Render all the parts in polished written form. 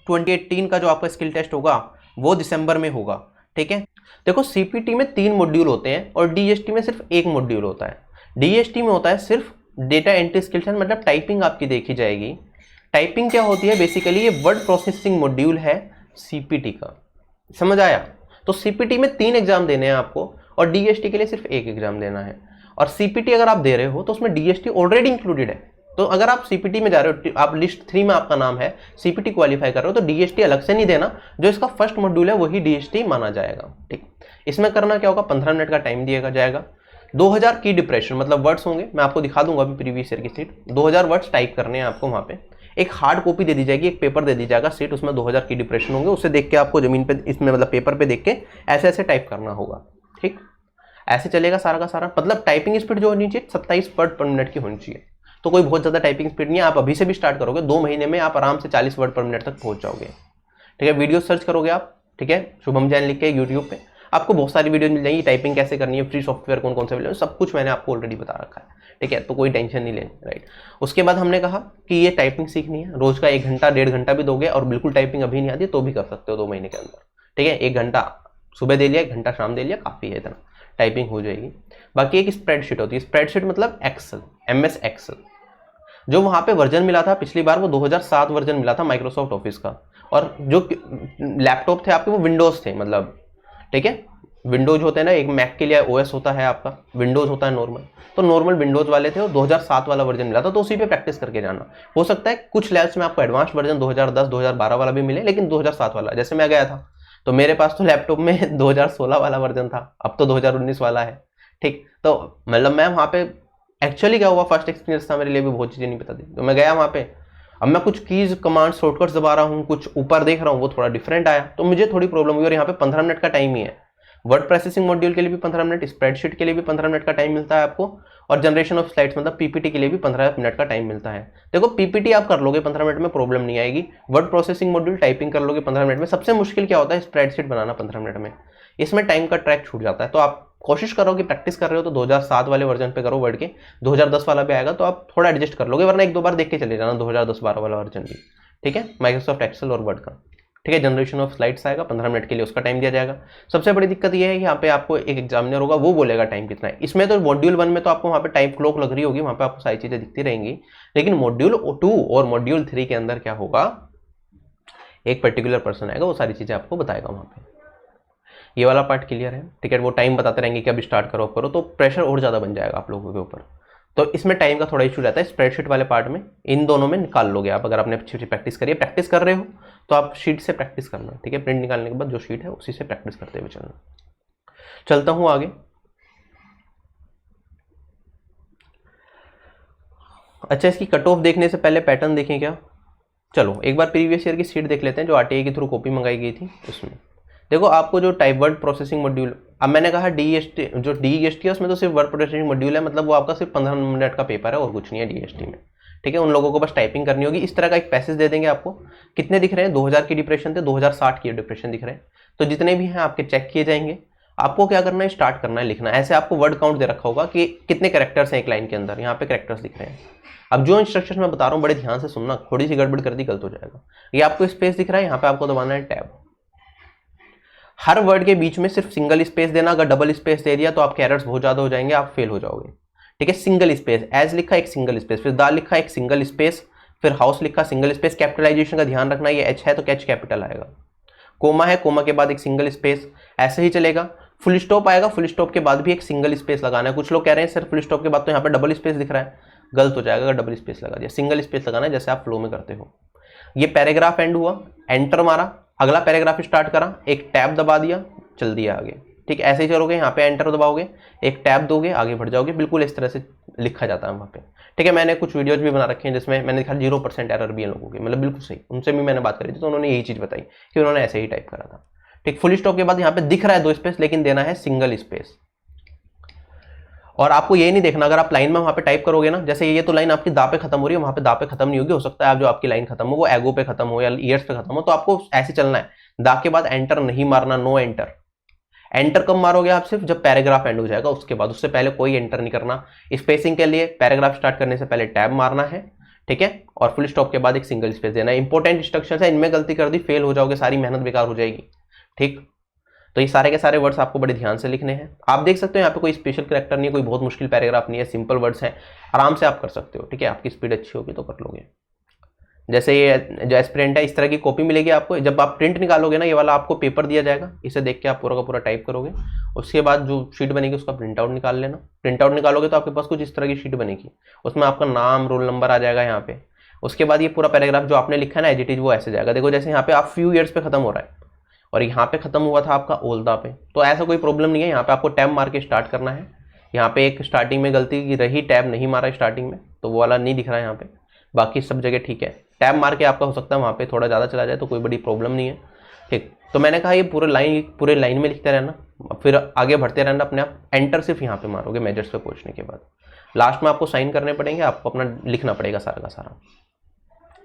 2018 का जो आपका स्किल टेस्ट होगा वो दिसंबर में होगा। ठीक है, देखो सीपीटी में 3 मॉड्यूल होते हैं और डीएसटी में सिर्फ 1 मॉड्यूल होता है। डीएसटी में होता है सिर्फ डेटा एंट्री स्किल टेस्ट, मतलब टाइपिंग आपकी देखी जाएगी। टाइपिंग क्या होती है, बेसिकली ये वर्ड प्रोसेसिंग मॉड्यूल है सीपीटी का, समझ आया। तो सीपीटी में 3 एग्जाम देने हैं आपको और डीएसटी के लिए सिर्फ 1 एग्जाम देना है। और सीपीटी अगर आप दे रहे हो तो उसमें डीएसटी ऑलरेडी इंक्लूडेड है। तो अगर आप सीपीटी में जा रहे हो, आप लिस्ट 3 में आपका नाम है, सीपीटी क्वालिफाई कर रहे हो, तो डीएसटी अलग से नहीं देना, जो इसका फर्स्ट मॉड्यूल है वही डीएसटी माना जाएगा। ठीक, इसमें करना क्या होगा, 15 मिनट का टाइम दिया जाएगा। 2000 की डिप्रेशन मतलब वर्ड्स होंगे, मैं आपको दिखा दूंगा अभी प्रीवियस ईयर की सीट। 2000 वर्ड्स टाइप करने हैं आपको वहां पे। एक हार्ड कॉपी दे दी जाएगी, एक पेपर दे दी जाएगा सीट, उसमें 2000 की डिप्रेशन होंगे, उससे देख के आपको जमीन पे, इसमें मतलब पेपर पे देख के ऐसे ऐसे टाइप करना होगा। ठीक, ऐसे चलेगा सारा का सारा। मतलब टाइपिंग स्पीड जो होनी चाहिए 27 वर्ड पर मिनट की होनी चाहिए। तो कोई बहुत ज्यादा टाइपिंग स्पीड नहीं है, आप अभी से भी स्टार्ट करोगे 2 महीने में आप आराम से 40 वर्ड पर मिनट तक पहुंच जाओगे। ठीक है, वीडियो सर्च करोगे आप, ठीक है, शुभम जैन लिख के यूट्यूब पे आपको बहुत सारी वीडियो मिल जाएगी, टाइपिंग कैसे करनी है, फ्री सॉफ्टवेयर कौन कौन से मिले, सब कुछ मैंने आपको ऑलरेडी बता रखा है। ठीक है, तो कोई टेंशन नहीं लेनी, राइट। उसके बाद हमने कहा कि ये टाइपिंग सीखनी है, रोज का 1 घंटा 1.5 घंटा भी दोगे और बिल्कुल टाइपिंग अभी नहीं आती तो भी कर सकते हो 2 महीने के अंदर। ठीक है, 1 घंटा सुबह दे लिया, 1 घंटा शाम दे लिया, काफी है, इतना टाइपिंग हो जाएगी। बाकी एक स्प्रेडशीट होती है, स्प्रेडशीट मतलब एक्सेल, MS एक्सेल। जो वहां पे वर्जन मिला था पिछली बार वो 2007 वर्जन मिला था माइक्रोसॉफ्ट ऑफिस का, और जो लैपटॉप थे आपके वो विंडोज थे, मतलब ठीक है, विंडोज होते हैं ना, एक मैक के लिए ओएस होता है आपका, विंडोज होता है नॉर्मल, तो नॉर्मल विंडोज वाले थे और 2007 वाला वर्जन मिला था, तो उसी पे प्रैक्टिस करके जाना। हो सकता है कुछ लेवल्स में आपको एडवांस वर्जन 2010 2012 वाला भी मिले, लेकिन 2007 वाला, जैसे मैं गया था तो मेरे पास तो लैपटॉप में 2016 वाला वर्जन था, अब तो 2019 वाला है। ठीक, तो मतलब मैं वहां पे एक्चुअली क्या हुआ, फर्स्ट एक्सपीरियंस था मेरे लिए भी, बहुत चीजें नहीं पता थी, तो मैं गया वहां पे। अब मैं कुछ कीज कमांड शॉर्टकट्स दबा रहा हूँ, कुछ ऊपर देख रहा हूँ, वो थोड़ा डिफरेंट आया, तो मुझे थोड़ी प्रॉब्लम हुई। और यहाँ पे 15 मिनट का टाइम ही है, वर्ड प्रोसेसिंग मॉड्यूल के लिए भी 15 मिनट, स्प्रेडशीट के लिए भी 15 मिनट का टाइम मिलता है आपको, और जनरेशन ऑफ स्लाइड्स मतलब पीपीटी के लिए भी 15 मिनट का टाइम मिलता है। देखो पीपीटी आप कर लोगे 15 मिनट में, प्रॉब्लम नहीं आएगी। वर्ड प्रोसेसिंग मॉड्यूल टाइपिंग कर लोगे 15 मिनट में। सबसे मुश्किल क्या होता है, स्प्रेडशीट बनाना 15 मिनट में, इसमें टाइम का ट्रैक छूट जाता है। तो आप कोशिश करो कि प्रैक्टिस कर रहे हो तो 2007 वाले वर्जन पे करो वर्ड के, 2010 वाला भी आएगा तो आप थोड़ा एडजस्ट कर लोगे, वरना 1-2 बार देख के चले जाना 2010-12 वाला वर्जन भी। ठीक है, माइक्रोसॉफ्ट एक्सेल और वर्ड का। ठीक है, जनरेशन ऑफ स्लाइड्स आएगा, 15 मिनट के लिए उसका टाइम दिया जाएगा। सबसे बड़ी दिक्कत ये है कि यहाँ पे आपको एक एग्जामिनर होगा, वो बोलेगा टाइम कितना है। इसमें तो मॉड्यूल 1 में तो आपको वहाँ पे टाइम क्लॉक लग रही होगी, वहाँ पे आपको सारी चीजें दिखती रहेंगी, लेकिन मॉड्यूल 2 और मॉड्यूल 3 के अंदर क्या होगा, एक पर्टिकुलर पर्सन आएगा, वो सारी चीजें आपको बताएगा वहाँ पे। ये वाला पार्ट क्लियर है। ठीक है, वो टाइम बताते रहेंगे कि अभी स्टार्ट करो करो, तो प्रेशर और ज्यादा बन जाएगा आप लोगों के ऊपर, तो इसमें टाइम का थोड़ा इशू रहता है। स्प्रेडशीट वाले पार्ट में इन दोनों में निकाल लोगे आप, अगर आपने अच्छी प्रैक्टिस करी है, प्रैक्टिस कर रहे हो तो आप शीट से प्रैक्टिस करना। ठीक है, प्रिंट निकालने के बाद जो शीट है उसी से प्रैक्टिस करते हुए चलना। चलता हूं आगे। अच्छा, इसकी कट ऑफ देखने से पहले पैटर्न देखें क्या, चलो एक बार प्रीवियस ईयर की शीट देख लेते हैं जो आरटीआई के थ्रू कॉपी मंगाई गई थी। उसमें देखो आपको जो टाइप वर्ड प्रोसेसिंग मॉड्यूल, अब मैंने कहा डीएसटी, जो डीएसटी है उसमें तो सिर्फ वर्ड प्रोसेसिंग मॉड्यूल है, मतलब वो आपका सिर्फ 15 मिनट का पेपर है और कुछ नहीं है डीएसटी में। ठीक है, उन लोगों को बस टाइपिंग करनी होगी। इस तरह का एक पैसेज दे देंगे आपको, कितने दिख रहे हैं, 2000 की डिप्रेशन थे, 2060 की डिप्रेशन दिख रहे हैं, तो जितने भी हैं आपके चेक किए जाएंगे। आपको क्या करना है, स्टार्ट करना है लिखना। ऐसे आपको वर्ड काउंट दे रखा होगा कि कितने कैरेक्टर्स हैं एक लाइन के अंदर, यहाँ पे कैरेक्टर्स दिख रहे हैं। अब जो इंस्ट्रक्शन मैं बता रहा हूँ बड़े ध्यान से सुनना, थोड़ी सी गड़बड़ कर दी गलत हो जाएगा। ये आपको स्पेस दिख रहा है, यहाँ पे आपको दबाना है टैब। हर वर्ड के बीच में सिर्फ सिंगल स्पेस देना, अगर डबल स्पेस दे दिया तो आपके एरर्स बहुत ज्यादा हो जाएंगे, आप फेल हो जाओगे। ठीक है, सिंगल स्पेस, एज लिखा एक सिंगल स्पेस, फिर दा लिखा एक सिंगल स्पेस, फिर हाउस लिखा सिंगल स्पेस। कैपिटलाइजेशन का ध्यान रखना, ये एच है तो कैच कैपिटल आएगा, कोमा है कोमा के बाद एक सिंगल स्पेस, ऐसे ही चलेगा। फुल स्टॉप आएगा, फुल स्टॉप के बाद भी एक सिंगल स्पेस लगाना है। कुछ लोग कह रहे हैं सर फुल स्टॉप के बाद तो यहाँ पे डबल स्पेस दिख रहा है, गलत हो जाएगा, अगर डबल स्पेस लगा दिया, सिंगल स्पेस लगाना है जैसे आप फ्लो में करते हो। ये पैराग्राफ एंड हुआ, एंटर मारा, अगला पैराग्राफ स्टार्ट करा, एक टैब दबा दिया, चल दिया आगे। ठीक, ऐसे ही चलोगे, यहाँ पे एंटर दबाओगे, एक टैब दोगे, आगे बढ़ जाओगे। बिल्कुल इस तरह से लिखा जाता है वहाँ पे। ठीक है, मैंने कुछ वीडियोज भी बना रखे हैं जिसमें मैंने दिखा 0% एरर भी है लोगों की, मतलब बिल्कुल सही। उनसे भी मैंने बात करी थी तो उन्होंने यही चीज बताई कि उन्होंने ऐसे ही टाइप करा था। ठीक, फुल स्टॉप के बाद यहाँ पे दिख रहा है 2 स्पेस, लेकिन देना है सिंगल स्पेस। और आपको ये नहीं देखना, अगर आप लाइन में वहां पे टाइप करोगे ना, जैसे ये तो लाइन आपकी दा पे खत्म हो रही है, वहां पे दा पे खत्म नहीं होगी, हो सकता है आप जो आपकी लाइन खत्म हो वो एगो पे खत्म हो या ईयर्स पे खत्म हो, तो आपको ऐसे चलना है। दा के बाद एंटर नहीं मारना, नो एंटर। एंटर कब मारोगे आप, सिर्फ जब पैराग्राफ एंड हो जाएगा उसके बाद, उससे पहले कोई एंटर नहीं करना। स्पेसिंग के लिए पैराग्राफ स्टार्ट करने से पहले टैब मारना है, ठीक है, और फुल स्टॉप के बाद एक सिंगल स्पेस देना है। इंपॉर्टेंट इंस्ट्रक्शंस है, इनमें गलती कर दी फेल हो जाओगे, सारी मेहनत बेकार हो जाएगी। ठीक, तो ये सारे के सारे वर्ड्स आपको बड़े ध्यान से लिखने हैं। आप देख सकते हो यहाँ पे कोई स्पेशल कैरेक्टर नहीं है, कोई बहुत मुश्किल पैराग्राफ नहीं है, सिंपल वर्ड्स हैं, आराम से आप कर सकते हो। ठीक है, आपकी स्पीड अच्छी होगी तो कर लोगे। जैसे ये जो एस्पिरेंट है, इस तरह की कॉपी मिलेगी आपको। जब आप प्रिंट निकालोगे ना, ये वाला आपको पेपर दिया जाएगा, इसे देख के आप पूरा का पूरा टाइप करोगे। उसके बाद जो शीट बनेगी उसका प्रिंट आउट निकाल लेना। प्रिंट आउट निकालोगे तो आपके पास कुछ इस तरह की शीट बनेगी, उसमें आपका नाम, रोल नंबर आ जाएगा यहाँ पे। उसके बाद ये पूरा पैराग्राफ जो आपने लिखा है ना एज इट इज, वो ऐसे जाएगा। देखो जैसे यहाँ पे आप फ्यू ईयर्स पे खत्म हो रहा है और यहाँ पे खत्म हुआ था आपका ओल्दा पे, तो ऐसा कोई प्रॉब्लम नहीं है। यहाँ पे आपको टैब मार के स्टार्ट करना है। यहाँ पे एक स्टार्टिंग में गलती की रही, टैब नहीं मारा स्टार्टिंग में, तो वो वाला नहीं दिख रहा है यहाँ पे। बाकी सब जगह ठीक है। टैब मार के आपका हो सकता है वहाँ पे थोड़ा ज़्यादा चला जाए, तो कोई बड़ी प्रॉब्लम नहीं है। ठीक, तो मैंने कहा ये पूरे लाइन में लिखते रहना, फिर आगे बढ़ते रहना अपने आप। एंटर सिर्फ यहाँ पे मारोगे मेजर्स पे पहुँचने के बाद। लास्ट में आपको साइन करने पड़ेंगे, आपको अपना लिखना पड़ेगा सारा का सारा।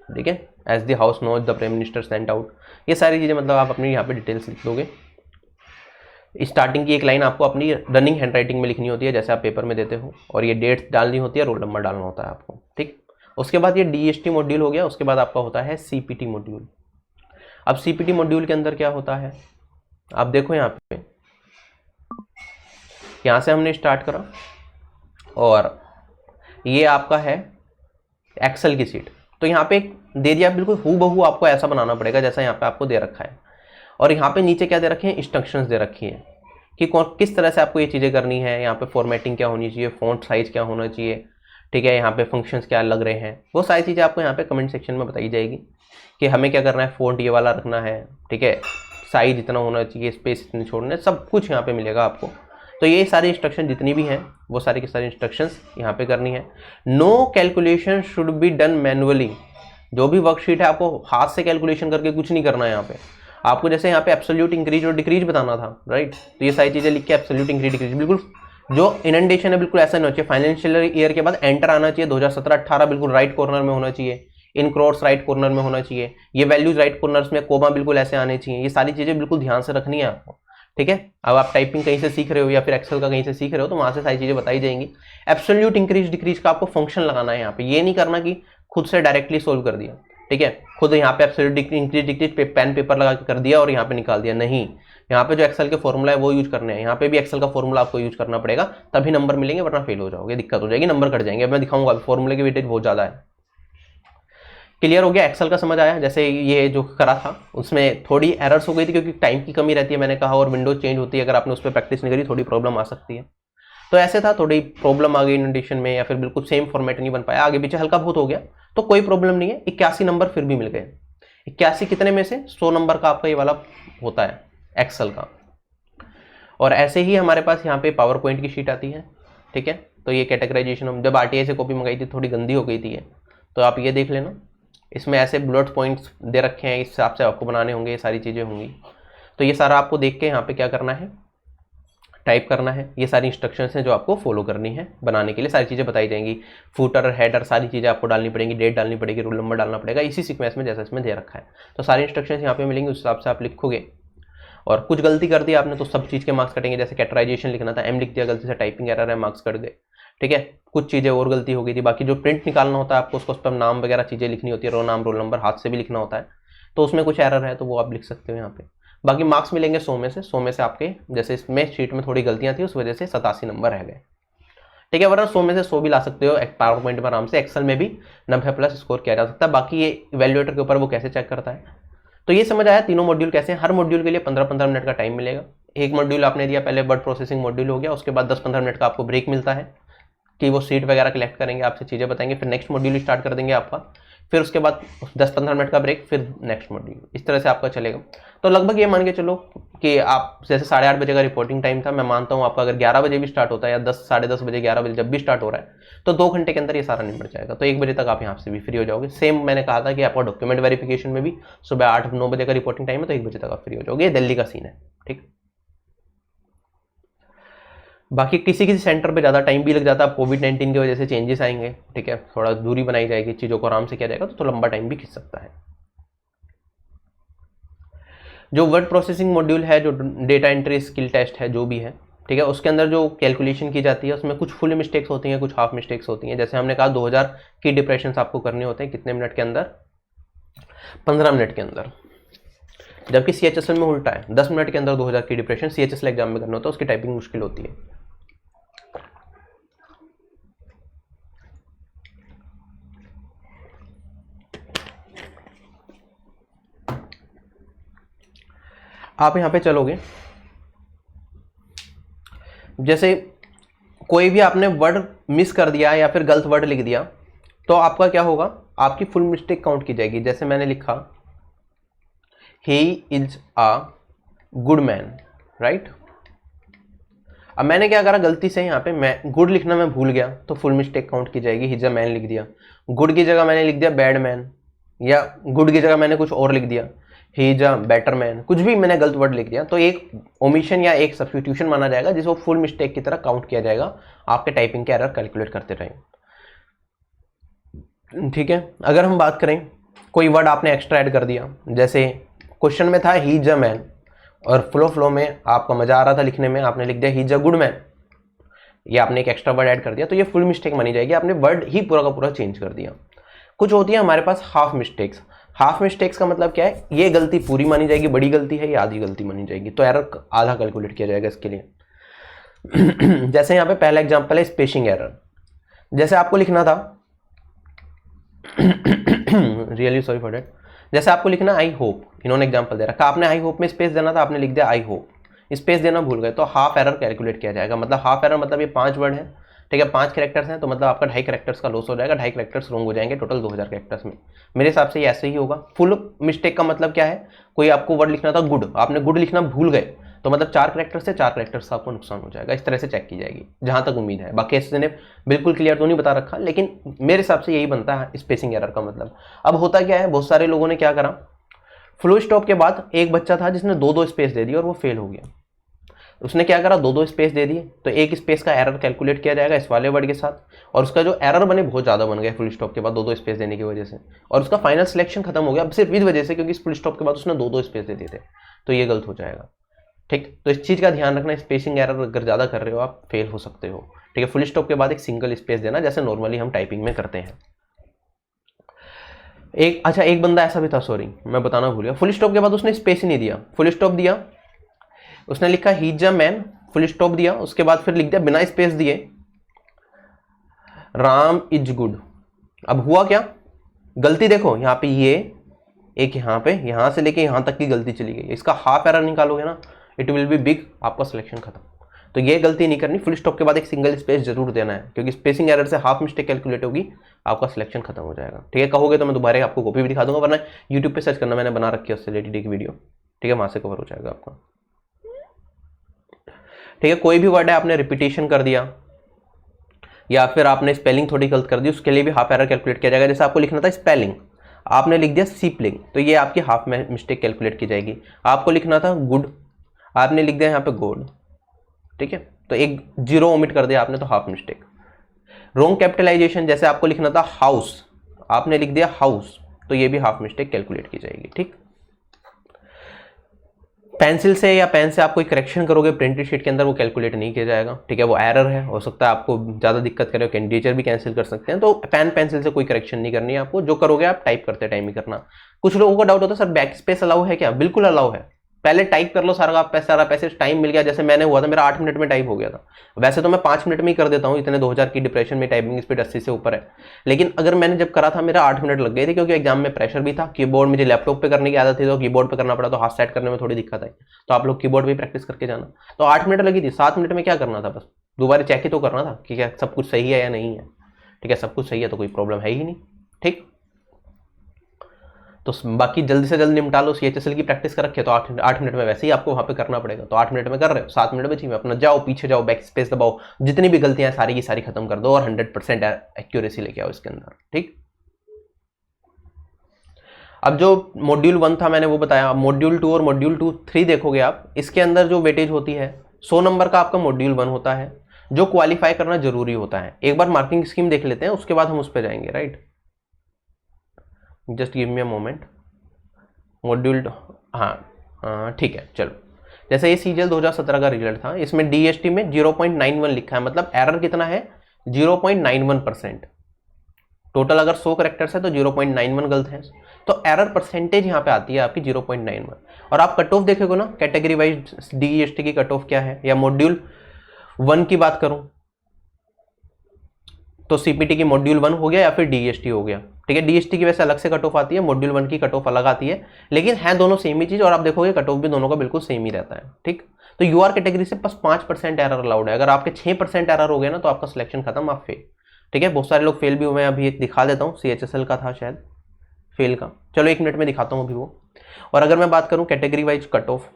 ठीक है, as the house knows the prime minister sent out, ये सारी चीज़ें मतलब आप अपनी यहाँ पे डिटेल्स लिख दोगे। स्टार्टिंग की एक लाइन आपको अपनी रनिंग हैंड राइटिंग में लिखनी होती है, जैसे आप पेपर में देते हो, और ये डेट्स डालनी होती है, रोल नंबर डालना होता है आपको। ठीक, उसके बाद ये डीएसटी मॉड्यूल हो गया। उसके बाद आपका होता है सीपीटी मॉड्यूल। अब सीपीटी मॉड्यूल के अंदर क्या होता है, आप देखो यहाँ पे, यहाँ से हमने स्टार्ट करा और ये आपका है एक्सेल की सीट। तो यहाँ पे दे दिया बिल्कुल हूबहू, आपको ऐसा बनाना पड़ेगा जैसा यहाँ पे आपको दे रखा है। और यहाँ पे नीचे क्या दे रखे हैं, इंस्ट्रक्शंस दे रखी है कि किस तरह से आपको ये चीज़ें करनी है। यहाँ पे फॉर्मेटिंग क्या होनी चाहिए, फॉन्ट साइज क्या होना चाहिए, ठीक है, यहाँ पे फंक्शंस क्या लग रहे हैं, वो सारी चीज़ें आपको यहाँ पे कमेंट सेक्शन में बताई जाएगी कि हमें क्या करना है। फॉन्ट ये वाला रखना है, ठीक है, साइज इतना होना चाहिए, स्पेस इतनी छोड़ना है, सब कुछ यहाँ पे मिलेगा आपको। तो ये सारी इंस्ट्रक्शन जितनी भी हैं वो सारी की सारी इंस्ट्रक्शंस यहाँ पे करनी है। No calculation should be done manually. जो भी वर्कशीट है आपको हाथ से कैलकुलेशन करके कुछ नहीं करना है। यहाँ पे आपको जैसे यहाँ पे एब्सोल्यूट इंक्रीज और डिक्रीज बताना था, राइट, तो ये सारी चीज़ें लिख के एब्सोल्यूट इंक्रीज डिक्रीज, बिल्कुल जो इनंडेशन है बिल्कुल ऐसा नहीं होना चाहिए। फाइनेंशियल ईयर के बाद एंटर आना चाहिए, 2017-18 बिल्कुल राइट कॉर्नर में होना चाहिए, इन क्रॉस राइट कॉर्नर में होना चाहिए, ये वैल्यूज राइट कॉर्नर्स में, कोमा बिल्कुल ऐसे आने चाहिए। ये सारी चीज़ें बिल्कुल ध्यान से रखनी है आपको। ठीक है, अब आप टाइपिंग कहीं से सीख रहे हो या फिर एक्सेल का कहीं से सीख रहे हो तो वहां से सारी चीज़ें बताई जाएंगी। एब्सोल्यूट इंक्रीज डिक्रीज का आपको फंक्शन लगाना है यहाँ पे, ये नहीं करना कि खुद से डायरेक्टली सोल्व कर दिया। ठीक है, खुद यहाँ पे absolute increase decrease pen paper लगा के कर दिया और यहाँ पे निकाल दिया, नहीं। यहाँ पे जो एक्सेल के फॉर्मूला है वो यूज करने हैं। यहाँ पे भी एक्सेल का फॉर्मूला आपको यूज करना पड़ेगा, तभी नंबर मिलेंगे, वरना फेल हो जाओगे, दिक्कत हो जाएगी, नंबर कट जाएंगे। अब मैं दिखाऊंगा, फॉर्मूले की वेटेज बहुत ज्यादा है। क्लियर हो गया, एक्सेल का समझ आया। जैसे ये जो करा था उसमें थोड़ी एरर्स हो गई थी क्योंकि टाइम की कमी रहती है, मैंने कहा, और विंडोज चेंज होती है, अगर आपने उस पर प्रैक्टिस नहीं करी थोड़ी प्रॉब्लम आ सकती है। तो ऐसे था, थोड़ी प्रॉब्लम आ गई इंडेंटेशन में, या फिर बिल्कुल सेम फॉर्मेट नहीं बन पाया, आगे पीछे हल्का बहुत हो गया, तो कोई प्रॉब्लम नहीं है। 81 नंबर फिर भी मिल गए। 81 कितने में से 100 नंबर का आपका ये वाला होता है एक्सेल का। और ऐसे ही हमारे पास यहाँ पे पावर पॉइंट की शीट आती है। ठीक है, तो ये कैटेगराइजेशन हम जब आरटीआई से कॉपी मंगाई थी थोड़ी गंदी हो गई थी ये, तो आप ये देख लेना, इसमें ऐसे बुलेट पॉइंट्स दे रखे हैं, इस हिसाब से आपको बनाने होंगे, ये सारी चीज़ें होंगी। तो ये सारा आपको देख के यहाँ पे क्या करना है, टाइप करना है। ये सारी इंस्ट्रक्शंस हैं जो आपको फॉलो करनी है। बनाने के लिए सारी चीज़ें बताई जाएंगी, फुटर हेडर सारी चीज़ें आपको डालनी पड़ेंगी, डेट डालनी पड़ेगी, रोल नंबर डालना पड़ेगा, इसी सीक्वेंस में जैसा इसमें दे रखा है। तो सारी इंस्ट्रक्शंस यहाँ पे मिलेंगी, उस हिसाब से आप लिखोगे। और कुछ गलती कर दी आपने तो सब चीज़ के मार्क्स कटेंगे। जैसे कैटेगराइजेशन लिखना था, एम लिख दिया गलती से, टाइपिंग एरर है, मार्क्स कट गए। ठीक है, कुछ चीज़ें और गलती हो गई थी। बाकी जो प्रिंट निकालना होता है आपको, उसको उस पर नाम वगैरह चीज़ें लिखनी होती है, नाम रोल नंबर हाथ से भी लिखना होता है, तो उसमें कुछ एरर है तो वो आप लिख सकते हो यहाँ पे। बाकी मार्क्स मिलेंगे 100 में से। 100 में से आपके जैसे इसमें शीट में थोड़ी गलतियाँ थी उस वजह से 87 नंबर रह गए। ठीक है, वरना 100 में से 100 भी ला सकते हो पावर पॉइंट में आराम से। एक्सेल में भी 90+ स्कोर किया जा सकता है। बाकी ये इवैल्यूएटर के ऊपर वो कैसे चेक करता है। तो ये समझ आया तीनों मॉड्यूल कैसे हैं। हर मॉड्यूल के लिए 15-15 मिनट का टाइम मिलेगा। एक मॉड्यूल आपने दिया, पहले वर्ड प्रोसेसिंग मॉड्यूल हो गया, उसके बाद 10-15 मिनट का आपको ब्रेक मिलता है कि वो सीट वगैरह कलेक्ट करेंगे, आपसे चीज़ें बताएंगे, फिर नेक्स्ट मॉड्यूल स्टार्ट कर देंगे आपका, फिर उसके बाद 10-15 मिनट का ब्रेक, फिर नेक्स्ट मॉड्यूल, इस तरह से आपका चलेगा। तो लगभग ये मान के चलो कि आप जैसे 8:30 बजे का रिपोर्टिंग टाइम था, मैं मानता हूँ आपका अगर 11 बजे भी स्टार्ट होता है या 10, साढ़े 10 बजे, 11 बजे जब भी स्टार्ट हो रहा है, तो 2 घंटे के अंदर ये सारा निपट जाएगा। तो 1 बजे तक आप यहाँ से भी फ्री हो जाओगे। सेम मैंने कहा था कि आपका डॉक्यूमेंट वेरिफिकेशन में भी सुबह 8-9 बजे का रिपोर्टिंग टाइम है, तो 1 बजे तक आप फ्री हो जाओगे। ये दिल्ली का सीन है। ठीक, बाकी किसी किसी सेंटर पे ज़्यादा टाइम भी लग जाता है, कोविड-19 की वजह से चेंजेस आएंगे। ठीक है, थोड़ा दूरी बनाई जाएगी, चीज़ों को आराम से किया जाएगा, तो लंबा टाइम भी खिंच सकता है। जो वर्ड प्रोसेसिंग मॉड्यूल है, जो डेटा एंट्री स्किल टेस्ट है, जो भी है, ठीक है। उसके अंदर जो कैलकुलेशन की जाती है उसमें कुछ फुल मिस्टेक्स होती हैं, कुछ हाफ मिस्टेक्स होती हैं। जैसे हमने कहा 2000 की डिप्रेशन आपको करने होते हैं कितने मिनट के अंदर, 15 मिनट के अंदर, जबकि CHSL में उल्टा है, 10 मिनट के अंदर 2000 की डिप्रेशन CHSL एग्जाम में करना होता है, उसकी टाइपिंग मुश्किल होती है। आप यहाँ पे चलोगे, जैसे कोई भी आपने वर्ड मिस कर दिया या फिर गलत वर्ड लिख दिया तो आपका क्या होगा, आपकी फुल मिस्टेक काउंट की जाएगी। जैसे मैंने लिखा he is a good man, right. अब मैंने क्या करा, गलती से यहाँ पे मैं गुड लिखना मैं भूल गया तो फुल मिस्टेक काउंट की जाएगी, ही इज अ मैन लिख दिया। गुड की जगह मैंने लिख दिया बैड मैन, या गुड की जगह मैंने कुछ और लिख दिया, he is a better man, कुछ भी मैंने गलत वर्ड लिख दिया तो एक ओमिशन या एक सब्स्टिट्यूशन माना जाएगा जिसको फुल मिस्टेक की तरह काउंट किया जाएगा, आपके टाइपिंग के एरर कैलकुलेट करते रहें। ठीक है। अगर हम बात करें कोई वर्ड आपने एक्स्ट्रा ऐड कर दिया, जैसे क्वेश्चन में था ही इज अ मैन और फ्लो में आपका मजा आ रहा था लिखने में, आपने लिख दिया he is a good man, ये आपने एक एक्स्ट्रा वर्ड ऐड कर दिया तो ये फुल मिस्टेक मानी जाएगी, आपने वर्ड ही पूरा का पूरा चेंज कर दिया। कुछ होती है हमारे पास हाफ मिस्टेक्स। हाफ मिस्टेक्स का मतलब क्या है, ये गलती पूरी मानी जाएगी, बड़ी गलती है, ये आधी गलती मानी जाएगी, तो एरर आधा कैलकुलेट किया जाएगा इसके लिए। जैसे यहाँ पे पहला एग्जांपल है स्पेसिंग एरर। जैसे आपको लिखना था रियली सॉरी फॉर दैट, जैसे आपको लिखना आई होप, इन्होंने एग्जांपल दे रखा, आपने आई होप में स्पेस देना था, आपने लिख दिया आई होप, स्पेस देना भूल गए तो हाफ एरर कैलकुलेट किया जाएगा। मतलब हाफ एरर मतलब ये 5 वर्ड है, ठीक है, 5 कैरेक्टर्स हैं तो मतलब आपका 2.5 कैरेक्टर्स का लॉस हो जाएगा, 2.5 कैरेक्टर्स रॉन्ग हो जाएंगे टोटल 2000 कैरेक्टर्स में। मेरे हिसाब से ये ऐसे ही होगा। फुल मिस्टेक का मतलब क्या है, कोई आपको वर्ड लिखना था गुड, आपने गुड लिखना भूल गए तो मतलब 4 कैरेक्टर्स से 4 कैरेक्टर्स का आपको नुकसान हो जाएगा। इस तरह से चेक की जाएगी जहां तक उम्मीद है, बाकी ऐसे ने बिल्कुल क्लियर तो नहीं बता रखा, लेकिन मेरे हिसाब से यही बनता है स्पेसिंग एरर का मतलब। अब होता क्या है, बहुत सारे लोगों ने क्या करा, फुल स्टॉप के बाद एक बच्चा था जिसने 2-2 स्पेस दे दी और वो फेल हो गया। उसने क्या करा, 2-2 स्पेस दे दिए तो एक स्पेस का एरर कैलकुलेट किया जाएगा इस वाले वर्ड के साथ, और उसका जो एरर बने बहुत ज़्यादा बन गया फुल स्टॉप के बाद 2-2 स्पेस देने की वजह से, और उसका फाइनल सिलेक्शन खत्म हो गया सिर्फ इस वजह से क्योंकि फुल स्टॉप के बाद उसने 2-2 स्पेस दे दिए थे, तो ये गलत हो जाएगा। ठीक, तो इस चीज़ का ध्यान रखना, स्पेसिंग एरर अगर ज़्यादा कर रहे हो आप फेल हो सकते हो। ठीक है, फुल स्टॉप के बाद एक सिंगल स्पेस देना जैसे नॉर्मली हम टाइपिंग में करते हैं। एक बंदा ऐसा भी था, सॉरी मैं बताना भूल गया, फुल स्टॉप के बाद उसने स्पेस ही नहीं दिया, फुल स्टॉप दिया, उसने लिखा he is a man, full stop दिया, उसके बाद फिर लिख दिया बिना स्पेस दिए राम इज गुड। अब हुआ क्या, गलती देखो यहाँ पे, ये एक यहाँ पे, यहाँ से लेके यहाँ तक की गलती चली गई, इसका हाफ एरर निकालोगे ना इट विल बी बिग, आपका सिलेक्शन खत्म। तो ये गलती नहीं करनी, फुल स्टॉप के बाद एक सिंगल स्पेस जरूर देना है क्योंकि स्पेसिंग एरर से हाफ मिस्टेक कैलकुलेट होगी, आपका सिलेक्शन खत्म हो जाएगा। ठीक है, कहोगे तो मैं दोबारा आपको कॉपी भी दिखा दूंगा, वरना यूट्यूब पे सर्च करना, मैंने बना रखी है उससे रिलेटेड एक वीडियो, ठीक है, वहां से कवर हो जाएगा आपका। ठीक है, कोई भी वर्ड है आपने रिपीटेशन कर दिया या फिर आपने स्पेलिंग थोड़ी गलत कर दी, उसके लिए भी हाफ एरर कैलकुलेट किया जाएगा। जैसे आपको लिखना था स्पेलिंग, आपने लिख दिया सीपलिंग, तो ये आपकी हाफ मिस्टेक कैलकुलेट की जाएगी। आपको लिखना था गुड, आपने लिख दिया यहाँ पे गोड, ठीक है, तो एक 0 ओमिट कर दिया आपने तो हाफ मिस्टेक। रॉन्ग कैपिटलाइजेशन, जैसे आपको लिखना था हाउस, आपने लिख दिया हाउस, तो ये भी हाफ मिस्टेक कैलकुलेट की जाएगी। ठीक, पेंसिल से या पेन से आप कोई करेक्शन करोगे प्रिंटेड शीट के अंदर, वो कैलकुलेट नहीं किया जाएगा। ठीक है, वो एरर है, हो सकता है आपको ज़्यादा दिक्कत करे, कैंडिडेचर भी कैंसिल कर सकते हैं, तो पेन पेंसिल से कोई करेक्शन नहीं करनी है आपको, जो करोगे आप टाइप करते टाइम ही करना। कुछ लोगों को डाउट होता है सर बैक स्पेस अलाउ है क्या, बिल्कुल अलाउ है, पहले टाइप कर लो सारा पैसेज, टाइम मिल गया, जैसे मैंने हुआ था मेरा 8 मिनट में टाइप हो गया था। वैसे तो मैं 5 मिनट में ही कर देता हूँ, इतने 2000 की डिप्रेशन में टाइपिंग स्पीड 80 से ऊपर है, लेकिन अगर मैंने जब करा था मेरा 8 मिनट लग गए थे क्योंकि एग्जाम में प्रेशर भी था, कीबोर्ड मुझे लैपटॉप पे करने की आदत थी तो कीबोर्ड पे करना पड़ा, तो हाथ सेट करने में थोड़ी दिक्कत आई, तो आप लोग कीबोर्ड भी प्रैक्टिस करके जाना। तो 8 मिनट लगी थी, 7 मिनट में क्या करना था, बस दोबारा चेक ही तो करना था कि क्या सब कुछ सही है या नहीं है। ठीक है, सब कुछ सही है तो कोई प्रॉब्लम है ही नहीं। ठीक, तो बाकी जल्दी से जल्दी निपटा लो, CHSL की प्रैक्टिस कर रखे तो 8 मिनट में वैसे ही आपको वहाँ पे करना पड़ेगा, तो 8 मिनट में कर रहे हो, 7 मिनट बची में अपना जाओ पीछे जाओ, बैक स्पेस दबाओ, जितनी भी गलतियां सारी की सारी खत्म कर दो और 100% एक्यूरेसी लेके आओ इसके अंदर। ठीक, अब जो मॉड्यूल 1 था मैंने वो बताया, मॉड्यूल 2 और मॉड्यूल 3 देखोगे आप, इसके अंदर जो वेटेज होती है 100 नंबर का आपका मॉड्यूल 1 होता है जो क्वालिफाई करना जरूरी होता है। एक बार मार्किंग स्कीम देख लेते हैं, उसके बाद हम उस पर जाएंगे, right, just give me a moment. Module, हाँ ठीक है, चलो, जैसे ये सीजीएल 2017 का रिजल्ट था, इसमें डीएसटी में 0.91 लिखा है, मतलब एरर कितना है 0.91%। टोटल अगर 100 करेक्टर्स है तो 0.91 गलत है, तो एरर परसेंटेज यहाँ पे आती है आपकी 0.91। और आप कट ऑफ देखोगे ना कैटेगरी वाइज डीएसटी की कट ऑफ क्या है, या मॉड्यूल 1 की बात करूं तो सीपीटी की मॉड्यूल 1 हो गया या फिर डीएसटी हो गया, ठीक है। डीएसटी की वैसे अलग से कट ऑफ आती है, मॉड्यूल 1 की कट ऑफ अलग आती है, लेकिन है दोनों सेम ही चीज, और आप देखोगे कट ऑफ भी दोनों का बिल्कुल सेम ही रहता है, ठीक। तो यूआर कैटेगरी से बस 5% एरर अलाउड है, अगर आपके 6% एरर हो गए ना तो आपका सिलेक्शन खत्म, आप फेल, ठीक है। बहुत सारे लोग फेल भी हुए हैं, अभी एक दिखा देता हूँ, सीएचएसएल का था शायद फेल का, चलो 1 मिनट में दिखाता हूँ अभी वो। और अगर मैं बात करूँ category wise cut off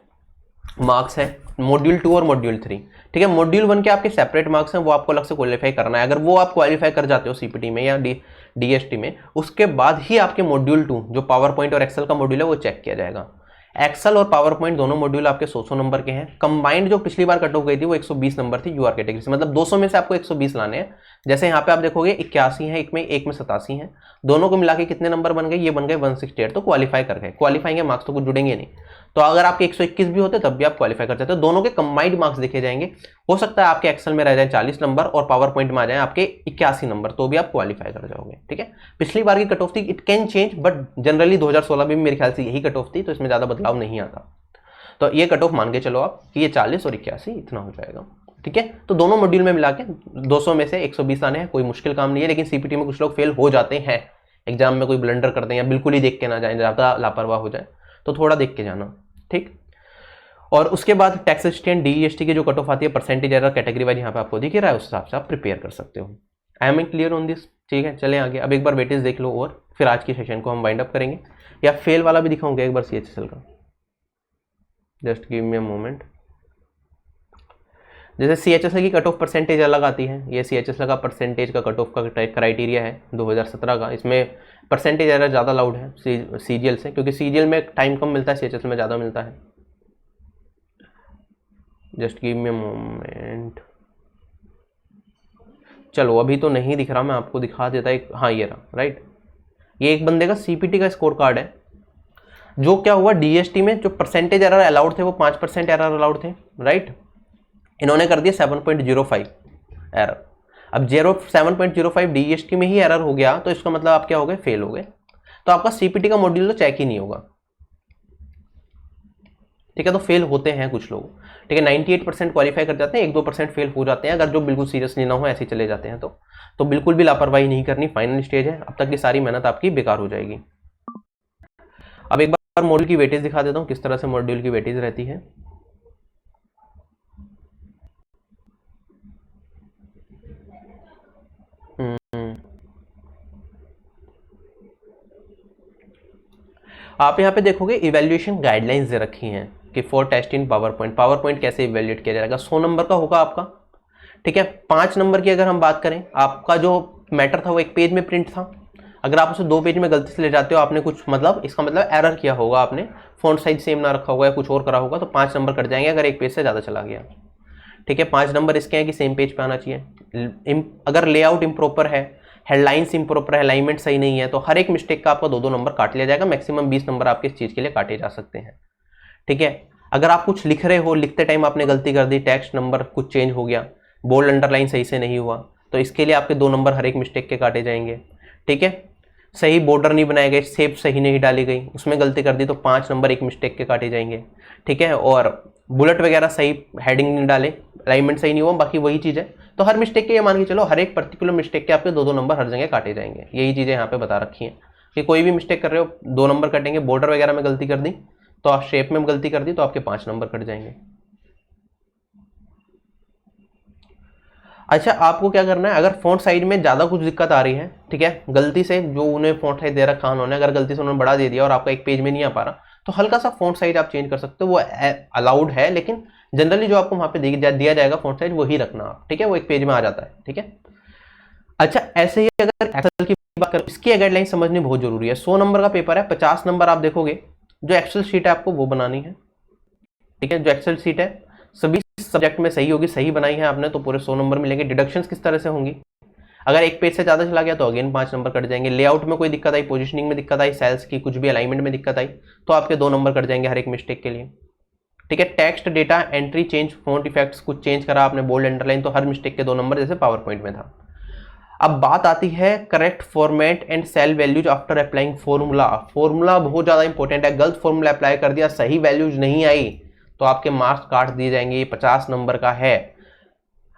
marks है मॉड्यूल 2 और मॉड्यूल 3, ठीक है। मॉड्यूल 1 के आपके सेपरेट मार्क्स हैं, वो आपको अलग से क्वालिफाई करना है, अगर वो आप क्वालिफाई कर जाते हो सीपीटी में या डीएसटी में, उसके बाद ही आपके मॉड्यूल 2 जो पावर पॉइंट और एक्सेल का मॉड्यूल है वो चेक किया जाएगा। एक्सेल और पावर पॉइंट दोनों मॉड्यूल आपके 100 नंबर के हैं, कंबाइंड जो पिछली बार कट ऑफ गई थी वो 120 नंबर थी यूआर कैटेगरी से, मतलब 200 में से आपको 120 लाने हैं। जैसे यहाँ पे आप देखोगे 81 है, एक में 87 है, दोनों को मिला के कितने नंबर बन गए, ये बन गए 168, तो क्वालिफाई कर गए। क्वालिफाइंग मार्क्स तो कुछ जुड़ेंगे नहीं, तो अगर आपके 121 भी होते तब भी आप क्वालिफाई कर जाते हो। दोनों के कंबाइंड मार्क्स देखे जाएंगे, हो सकता है आपके एक्सेल में रह जाए 40 नंबर और पावर पॉइंट में आ जाए आपके 81 नंबर, तो भी आप क्वालिफाई कर जाओगे, ठीक है। पिछली बार की कट ऑफ थी, it can change, but generally 2016 में भी मेरे ख्याल से यही कट ऑफ थी, तो इसमें ज्यादा बदलाव नहीं आता। तो ये कट ऑफ मान के चलो आप कि ये 40 और 81 इतना हो जाएगा, ठीक है। तो दोनों मॉड्यूल में मिला के 200 में से 120 आने हैं, कोई मुश्किल काम नहीं है, लेकिन सीपीटी में कुछ लोग फेल हो जाते हैं एग्जाम में, कोई ब्लंडर करते हैं या बिल्कुल ही देख के ना जाए, ज़्यादा लापरवाह हो जाए, तो थोड़ा देख के जाना, ठीक। और उसके बाद टैक्स असिस्टेंट डीएसटी की जो कट ऑफ आती है परसेंटेज एरर कैटेगरी वाइज यहाँ पे आपको दिख रहा है, उस हिसाब से आप प्रिपेयर कर सकते हो। I am clear on this, ठीक है। चलें आगे, अब एक बार वेटेज देख लो और फिर आज की सेशन को हम वाइंड अप करेंगे, या फेल वाला भी दिखाऊंगा एक बार सीएचएसएल का, just give me a moment. जैसे सीएचएसएल की कट ऑफ परसेंटेज अलग आती है, ये सीएचएसएल का परसेंटेज का कट ऑफ का क्राइटेरिया है 2017 का, इसमें परसेंटेज एरर ज़्यादा लाउड है सीजीएल से, क्योंकि सीजीएल में टाइम कम मिलता है, सीएचएसएल में ज़्यादा मिलता है। Just give me a moment, चलो अभी तो नहीं दिख रहा, मैं आपको दिखा देता एक, हाँ ये रहा, राइट। ये एक बंदे का सीपीटी का स्कोर कार्ड है, जो क्या हुआ डीएसटी में जो परसेंटेज एरर अलाउड थे वो 5% एरर अलाउड थे, राइट। इन्होंने कर दिया 7.05 एरर। अब 7.05 डीएसटी में ही एरर हो गया, तो इसका मतलब आप क्या हो गए, फेल हो गए, तो आपका सीपीटी का मॉड्यूल तो चेक ही नहीं होगा, ठीक है। तो फेल होते हैं कुछ लोग, ठीक है। 98% क्वालिफाई कर जाते हैं, 1-2% फेल हो जाते हैं, अगर जो बिल्कुल सीरियसली ना हो ऐसे चले जाते हैं, तो बिल्कुल भी लापरवाही नहीं करनी, फाइनल स्टेज है, अब तक की सारी मेहनत आपकी बेकार हो जाएगी। अब एक बार मॉड्यूल की वेटेज दिखा देता हूँ, किस तरह से मॉड्यूल की वेटेज रहती है। आप यहाँ पे देखोगे इवैल्यूएशन गाइडलाइंस दे रखी हैं कि for test in PowerPoint कैसे इवैल्यूएट किया जाएगा। 100 नंबर का होगा आपका, ठीक है। 5 नंबर की अगर हम बात करें, आपका जो मैटर था वो 1 पेज में प्रिंट था, अगर आप उसे 2 पेज में गलती से ले जाते हो, आपने कुछ मतलब इसका मतलब एरर किया होगा, आपने फॉन्ट साइज सेम ना रखा होगा या कुछ और करा होगा, तो 5 नंबर कट जाएंगे अगर 1 पेज से ज़्यादा चला गया, ठीक है। 5 नंबर इसके हैं कि सेम पेज पे आना चाहिए। अगर लेआउट इम्प्रॉपर है, हेडलाइंस इम्प्रॉपर है, अलाइनमेंट सही नहीं है, तो हर एक मिस्टेक का आपका 2-2 नंबर काट लिया जाएगा, मैक्सिमम 20 नंबर आपके इस चीज़ के लिए काटे जा सकते हैं, ठीक है। अगर आप कुछ लिख रहे हो, लिखते टाइम आपने गलती कर दी, टेक्स्ट नंबर कुछ चेंज हो गया, बोल्ड अंडरलाइन सही से नहीं हुआ, तो इसके लिए आपके 2 नंबर हर एक मिस्टेक के काटे जाएंगे, ठीक है। सही बॉर्डर नहीं बनाए गए, शेप सही नहीं डाली गई, उसमें गलती कर दी तो 5 नंबर एक मिस्टेक के काटे जाएंगे, ठीक है। और बुलेट वगैरह सही हेडिंग नहीं डाले, अलाइनमेंट सही नहीं हुआ, बाकी वही चीज़ है, तो हर मिस्टेक के ये मान के चलो हर एक पर्टिकुलर मिस्टेक के आपके 2-2 नंबर हर जगह काटे जाएंगे। यही चीज़ें यहाँ पे बता रखी हैं कि कोई भी मिस्टेक कर रहे हो 2 नंबर कटेंगे, बॉर्डर वगैरह में गलती कर दी तो आप शेप में गलती कर दी तो आपके 5 नंबर कट जाएंगे। अच्छा, आपको क्या करना है, अगर फॉन्ट साइज में ज़्यादा कुछ दिक्कत आ रही है, ठीक है, गलती से जो उन्हें फॉन्ट साइज दे रखा उन्होंने, अगर गलती से उन्होंने बढ़ा दे दिया और आपका 1 पेज में नहीं आ पा रहा, तो हल्का सा फॉन्ट साइज आप चेंज कर सकते हो, वो अलाउड है, लेकिन जनरली जो आपको वहाँ पे दिया जाएगा फॉन्ट साइज वही रखना आप, ठीक है, वो 1 पेज में आ जाता है, ठीक है। अच्छा, ऐसे ही अगर एक्सेल की बात करें, इसकी गाइडलाइन समझनी बहुत जरूरी है। 100 नंबर का पेपर है, 50 नंबर आप देखोगे जो एक्सेल शीट है आपको वो बनानी है, ठीक है। जो एक्सेल शीट है सभी सब्जेक्ट में सही होगी, सही बनाई है आपने तो पूरे 100 नंबर मिलेंगे। डिडक्शंस किस तरह से होंगी, अगर 1 पेज से ज़्यादा चला गया तो अगेन 5 नंबर कट जाएंगे। लेआउट में कोई दिक्कत आई, पोजीशनिंग में दिक्कत आई, सेल्स की कुछ भी अलाइनमेंट में दिक्कत आई, तो आपके 2 नंबर कट जाएंगे हर एक मिस्टेक के लिए, ठीक है। Text data entry change, font effects कुछ चेंज करा आपने, बोल्ड अंडरलाइन, तो हर मिस्टेक के 2 नंबर, जैसे पावर पॉइंट में था। अब बात आती है correct format and cell values after applying formula. Formula बहुत ज़्यादा इंपॉर्टेंट है। गलत फॉर्मूला अप्लाई कर दिया, सही वैल्यूज नहीं आई तो आपके मार्क्स काट दिए जाएंगे। 50 नंबर का है।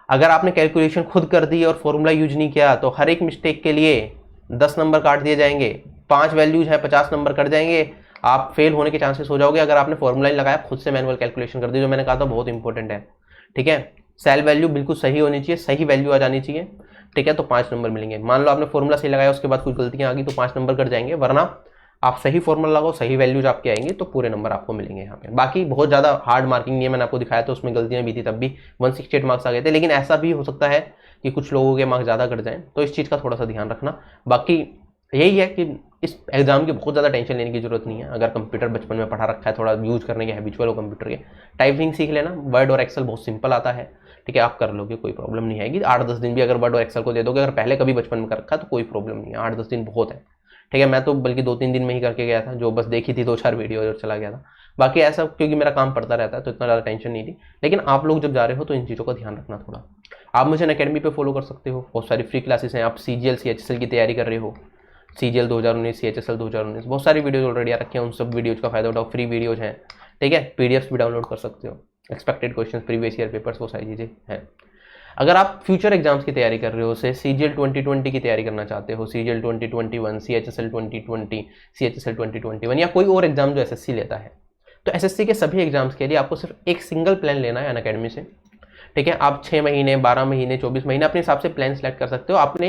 अगर आपने कैलकुलेशन खुद कर दी और फॉर्मूला यूज नहीं किया तो हर एक मिस्टेक के लिए 10 नंबर काट दिए जाएंगे। 5 वैल्यूज है, 50 नंबर कट जाएंगे, आप फेल होने के चांसेस हो जाओगे अगर आपने फॉर्मूला ही लगाया, खुद से मैनुअल कैलकुलेशन कर दी, जो मैंने कहा था बहुत इंपॉर्टेंट है। ठीक है, सेल वैल्यू बिल्कुल सही होनी चाहिए, सही वैल्यू आ जानी चाहिए। ठीक है, तो 5 नंबर मिलेंगे। मान लो आपने फॉर्मूला सही लगाया, उसके बाद कुछ गलतियां आ गई तो 5 नंबर कट जाएंगे, वरना आप सही फॉर्मूला लगाओ, सही वैल्यूज आपके आएंगे तो पूरे नंबर आपको मिलेंगे यहाँ पे। बाकी बहुत ज़्यादा हार्ड मार्किंग नहीं है, मैंने आपको दिखाया था उसमें गलतियाँ भी थी, तब भी 168 मार्क्स आ गए थे। लेकिन ऐसा भी हो सकता है कि कुछ लोगों के मार्क्स ज़्यादा कट जाएं, तो इस चीज़ का थोड़ा सा ध्यान रखना। बाकी यही है कि इस एग्जाम की बहुत ज़्यादा टेंशन लेने की जरूरत नहीं है। अगर कंप्यूटर बचपन में पढ़ा रखा है, थोड़ा यूज करने के हैबिचुअल हो कंप्यूटर के, टाइपिंग सीख लेना। वर्ड और एक्सेल बहुत सिंपल आता है। ठीक है, आप कर लोगे, कोई प्रॉब्लम नहीं आएगी। 8-10 दिन भी अगर वर्ड और एक्सेल को दे दोगे, अगर पहले कभी बचपन में कर रखा है तो कोई प्रॉब्लम नहीं है। 8-10 दिन बहुत है। ठीक है, मैं तो बल्कि 2-3 दिन में ही करके गया था, जो बस देखी थी 2-4 वीडियो और चला गया था। बाकी ऐसा क्योंकि मेरा काम पड़ता रहता है तो इतना ज़्यादा टेंशन नहीं थी। लेकिन आप लोग जब जा रहे हो तो इन चीज़ों का ध्यान रखना थोड़ा। आप मुझे अकेडमी पे फॉलो कर सकते हो, बहुत सारी फ्री क्लासेस हैं। आप CGL CHSL की तैयारी कर रहे हो, CGL 2019 CHSL 2019, बहुत सारी वीडियोज ऑलरेडी आ रखे हैं, उन सब वीडियोज का फायदा उठाओ। फ्री वीडियोज हैं। ठीक है, PDFs भी डाउनलोड कर सकते हो, expected question, previous year papers, वो सारी चीज़ें हैं। अगर आप फ्यूचर एग्जाम्स की तैयारी कर रहे हो, से CGL 2020 की तैयारी करना चाहते हो, CGL 2021, CHSL 2020, CHSL 2021 या कोई और एग्जाम जो SSC लेता है, तो SSC के सभी एग्जाम्स के लिए आपको सिर्फ एक सिंगल प्लान लेना है अनअकैडमी से। ठीक है, आप 6 महीने, 12 महीने, 24 महीने अपने हिसाब से प्लान सेलेक्ट कर सकते हो। आपने